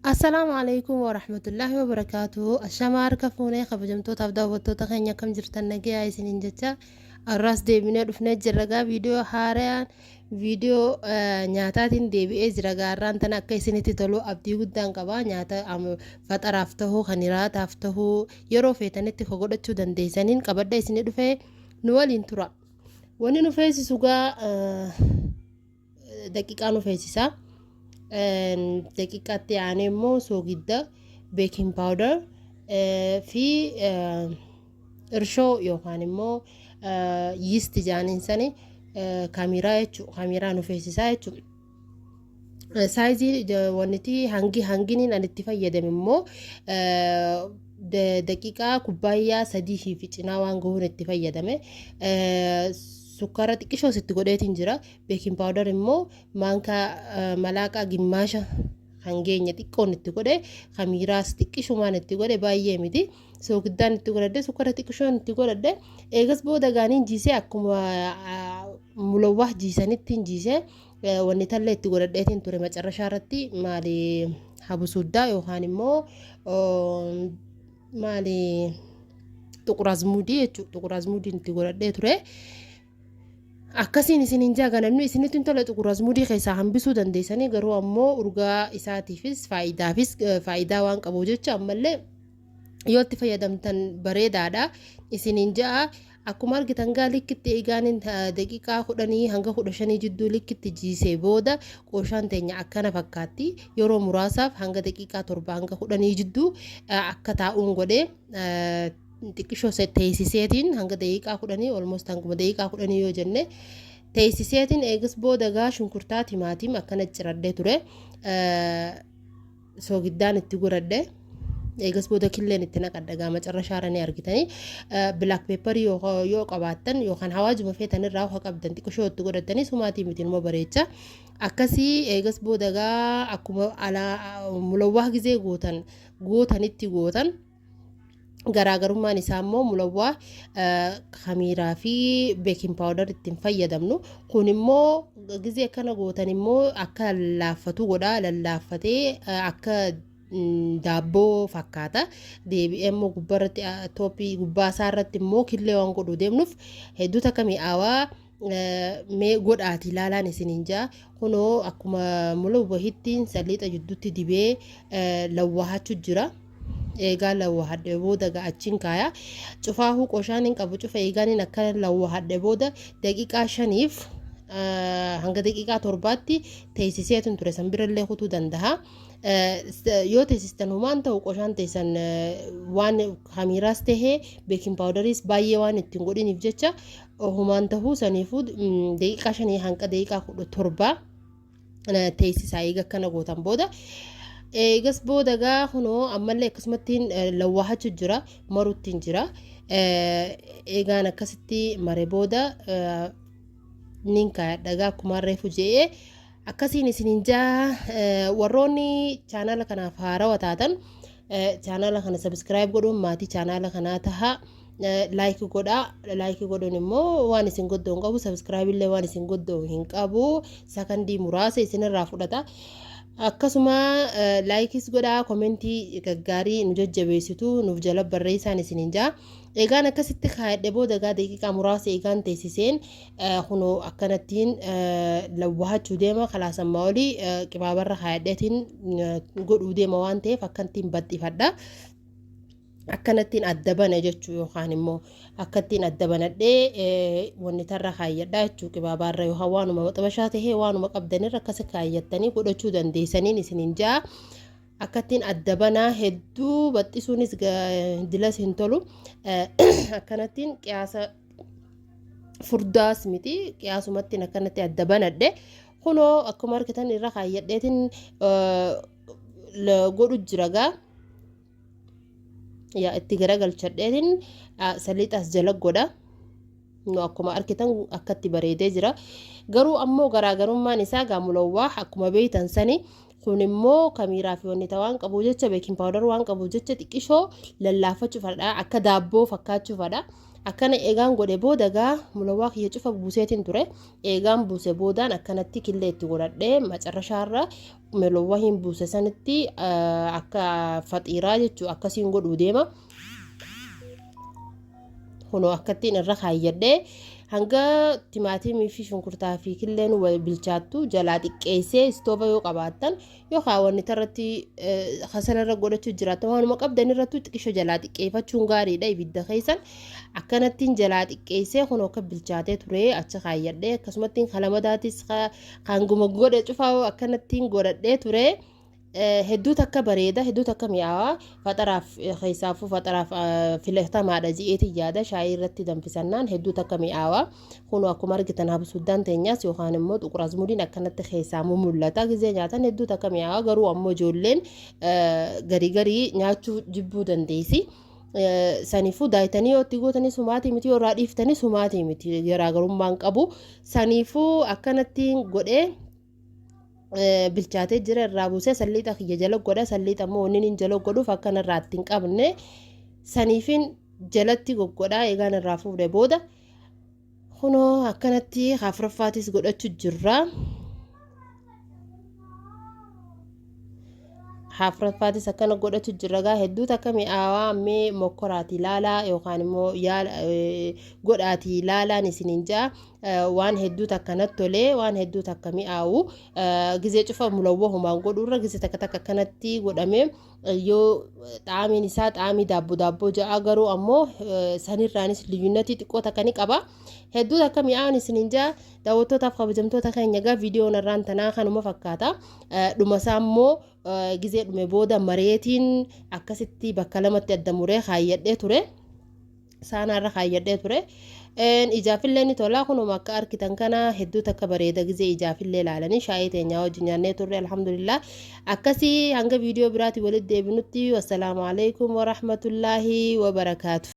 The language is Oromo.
السلام عليكم ورحمة الله وبركاته. الشمار كفوني خبجمتو تبدا وتو تخينيا كم جرتن نجي عايزين نجتا الراس دي بنير فنج جرقا فيديو حاريان فيديو نياتاتين دي بي ازرقا رانتنا كيسيني تتلو abdii guddaan qaba nyaata fataraaf ta'uu kaniraataaf ta'uu yeroo feetanitti ka godhachuu dandeessaniin qabadda isinii dhufee nu waliin tura. Wanni nu feesisu gaa daqiiqaa nu feesisa. daqiiqaatti aanee immoo soogidda beeking powder fi irshoo yookaan immoo yeast jaaniin sani kaamiraa jechuudha. Kaamiraa nu feesisaa jechuudha. Saayizii wanti hanginiin ani itti fayyadame immoo daqiiqaa kubbaayyaa 3 fi cinaa waan gahuun itti fayyadame. Sukkara xiqqishoo sitti godheetiin jira. Beeking powder immoo maankaa malaaqaa gimmaasha hangeenya xiqqoon itti godhe, kaamiraas xiqqishumaan itti godhe baay'ee miti. Soogiddaan itti godhadhe, sukkara xiqqishoon itti godhadhe. Eegas booda gaaniin jiisee akkuma mulawwaa jiisanittiin jiisee wanni tallee itti godhadheetiin ture macarrashaa irratti maali habusuddaa yookaan immoo maali xuquraazmuudii jechuudha. Xuquraazmuudiin itti godhadhee ture. Akkasiin isiniin jaaganannu isinitti tola xuquraazmuudii keessaa hambisuu dandeessanii garuu ammoo urgaa isaatiifis faayidaa waan qabu jecha ammallee yoo itti fayyadamtan bareedaadha. Isiniin ja'a akkuma argitan gaa likkitti eegaaniin daqiiqaa 10 hanga 15 jidduu likkitti jiisee booda qooshaan teenya akkana fakkaatti. Yeroo muraasaaf hanga daqiiqaa 7 hanga 10 jidduu akka taa'uun godhee xiqqishoo teessiseetiin hanga daqiiqaa 10 almost hanguma daqiiqaa 10 yoo jenne teessiseetiin eegas booda gaa shunkurtaa timaatiin akkana ciradhee ture. Soogiddaan itti godhadhe. Eegas booda killeen itti naqadha gaa macarrashaara ni argitanii. Black pepper yoo qabaattan yookaan hawaajuma feetan irraa ho'a qabdan xiqqishoo itti godhatanii sumaatii miti immoo bareecha. Akkasii eegas booda gaa akkuma mulawwaa gizee gootanitti gootan. Garaagarummaan isaa immoo mulawwaa kaamiraa fi beeking powder ittiin fayyadamnu. Kun immoo gizee akkana gootan immoo akka lallaaffatu godha. Lallaaffatee akka daabboo fakkaata. Deebi'ee immoo gubbaarratti tooppii gubbaa isaarratti immoo killee waan godhuu deemnuuf hedduu takka mi'aawaa mee godhaati ilaalaan isiniin jaa. Kunoo akkuma mulawwaahittiin saliixa jidduutti dibee lawwaahachuu jira. Eegaa lawwaahadhe booda achiin kaaya cufaahuu qooshaan hin qabu. Cufa eegaaniin akka lawwaahadhe booda daqiiqaa 5f hanga daqiiqaa 7tti teessiseetu ture. San birallee kutuu danda'a. Yoo teessistan humaan ta'u qooshaan teessan waan kaamiraas tahee beeking powderiis baay'ee waan ittiin godhiniif jecha humaan ta'uu saniifuu daqiiqaa 5 hanga daqiiqaa 17 teessisaa eega akkana gootan booda. Eegas booda gaa kunoo ammallee akkasumattiin lawwaahachuu jira. Maruttiin jira. Eegaan akkasitti mare booda nin kaayadha gaa akkuma reefu je'ee akkasiin isiniin jaa. Warroonni chaanala kanaaf haarawaa taatan chaanala kana subscribe godhuun maatii chaanala kanaa taha. Like godhaa. Like godhuun immoo waan isin goddoon qabu, subscribe illee waan isin goddoon hin qabu. Sakandii muraasa isinirraa fudhata. Akkasuma laayikis godhaa, komentii gaggaarii nu jajjabeessitu nuuf jala barreessaan isiniin jaa. Eegaan akkasitti kaayadhe booda gaa daqiiqaa muraasa eegaan teessiseen kunoo akkanattiin lawwaahachuu deema. Kalaasammaa olii qibaabarra kaayadheetiin godhuu deema waan ta'eef akkanattiin baxxifadha. Akkanattiin adda bana jechuu yookaan immoo akkattiin adda banadhee wanni tarra kaayyadhaa jechuu. Qibaabarra yookaan waanuma xabashaa tahee waanuma qabdanirra akkasi kaayyattanii godhachuu dandeessaniin isiniin jaa. Akkattiin adda banaa hedduu baxxisuunis dilas hin tolu. Akkanattiin qiyaasa furdaas miti qiyaasumattiin akkanatti adda banadhe. Kunoo akkuma argitan irra kaayyadheetiin godhu jira gaa. Yaa itti garagalchadheetiin saliixaas jala godha. Akkuma argitan akkatti bareedee jira. Garuu ammoo garaagarummaan isaa gaa mulawwaa akkuma beeytan sani. Kun immoo kaamiraa fi wanni waan qabu jecha beeking powder waan qabu jecha xiqqishoo lallaafachuufadha. Akka daabboo fakkaachuufadha. akkana eegaan godhe booda gaa mulawaa kiyya cufa buuseetiin ture eegaan buuse boodaan akkanatti killee itti godhadhee macarrashaarra mulawaa hin buuse sanitti akka faxiiraa jechuu akkasiin godhuu deema kunoo akkattiin irra kaayyadhee hanga timaatimii fi shunkurtaa fi killeen wal bilchaattu jalaa xiqqeessee istoofa yoo qabaattan yookaan wanni tarratti hasalarra godhachuu jiraatan waanuma qabdan irratti xiqqisho jalaa xiqqeeffachuun gaariidha ibidda keessan akkanattiin jalaa xiqqeessee kunoo akka bilchaatee ture achi kaayyadhee akkasumattiin kalamadaatis hanguma godhe cufaa akkanattiin godhadhee ture. hedduu takka bareeda hedduu takka mi'aawaa faxaraaf keessaafuu faxaraaf filatamaadha ji'eetii yaada shaayii irratti danfisannaan hedduu takka mi'aawaa kunoo akkuma argitan habsuudhaan teenyaas yookaan immoo xuqur-azmudiin akkanatti keessaamuu mul'ata gizee nyaatan hedduu takka mi'aawaa garuu ammoo ijoolleen garii nyaachuu jibbuu dandeessi. Saniifuu daayitanii yoo itti gootanii sumaatii miti yoo irraa dhiiftanii sumaatii miti garaagarummaan qabu saniifuu akkanattiin godhee bilchaatee jira irraa buusee salliixa kiyya jala godha salliixa immoo wanni hin jala godhuuf akkan irraa ittiin qabne saniifin jalatti goggodhaa eegaan irraa fuudhe booda kunoo akkanatti afuraffaatis godhachuu jirra. Afuraffaatis akkana godhachuu jirra gaa hedduu takka mi'aawaa ammee mokkoraati ilaalaa yookaan immoo godhaati ilaalaan isiniin jaa waan hedduu takka natti tolee waan hedduu takka mi'aawu gizee cufa mulawwa humaan godhuurra gizee takka takka akkanatti godhame yoo xaamiin isaa xaamii daabboo ja'a garuu ammoo sanirraanis liyyuunnatii xiqqoo takka ni qaba hedduu takka mi'aawaan isiniin jaa daawwattootaaf kabajamtoota keenya gaa viidiyoon irraan tanaa kanuma fakkaata dhumasaa immoo gizee dhume booda mareetiin akkasitti bakka lamatti adda muree kaayyadhee ture saanaarra kaayyadhee ture ijaafillee ni tolaa kunuma akka argitan kana hedduu takka bareeda gizee ijaafillee ilaalanii shaayii teenyaa wajjin nyaannee turre alhamdulillah akkasii hanga viidiyoo biraatti walitti deebinutti wassalaamu alaikum warahmatullaahi wabarakaatu.